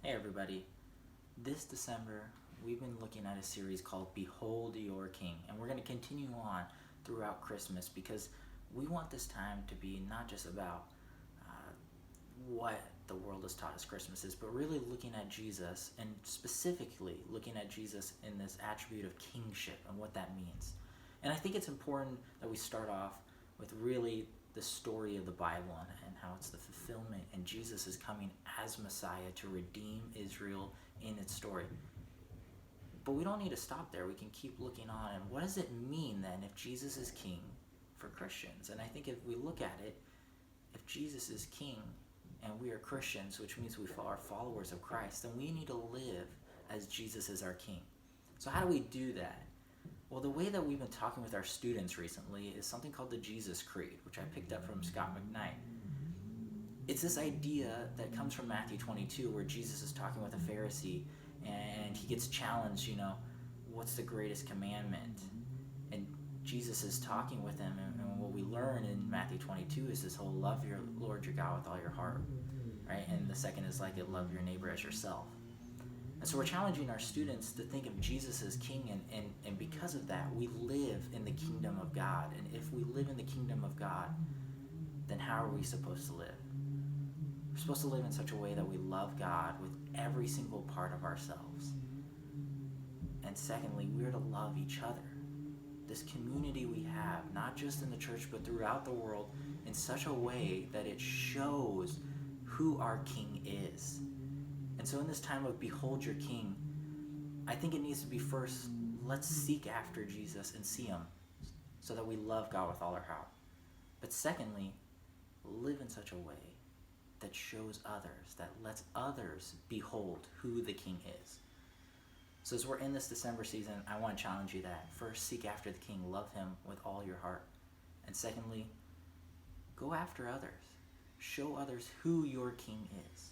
Hey everybody, this December we've been looking at a series called Behold Your King, and we're going to continue on throughout Christmas because we want this time to be not just about what the world has taught us Christmas is, but really looking at Jesus and specifically looking at Jesus in this attribute of kingship and what that means. And I think it's important that we start off with really the story of the Bible and how it's the fulfillment, and Jesus is coming as Messiah to redeem Israel in its story. But we don't need to stop there. We can keep looking on. And what does it mean then if Jesus is king for Christians? And I think if we look at it, if Jesus is king and we are Christians, which means we are followers of Christ, then we need to live as Jesus is our king. So how do we do that? Well, the way that we've been talking with our students recently is something called the Jesus Creed, which I picked up from Scott McKnight. It's this idea that comes from Matthew 22, where Jesus is talking with a Pharisee, and he gets challenged, what's the greatest commandment? And Jesus is talking with him, and what we learn in Matthew 22 is this whole love your Lord your God with all your heart, right? And the second is like it, love your neighbor as yourself. And so we're challenging our students to think of Jesus as king, and because of that, we live in the kingdom of God. And if we live in the kingdom of God, then how are we supposed to live? We're supposed to live in such a way that we love God with every single part of ourselves. And secondly, we're to love each other. This community we have, not just in the church, but throughout the world, in such a way that it shows who our King is. And so in this time of Behold Your King, I think it needs to be first, let's seek after Jesus and see him so that we love God with all our heart. But secondly, live in such a way that shows others, that lets others behold who the King is. So as we're in this December season, I want to challenge you that. First, seek after the King, love him with all your heart. And secondly, go after others. Show others who your King is.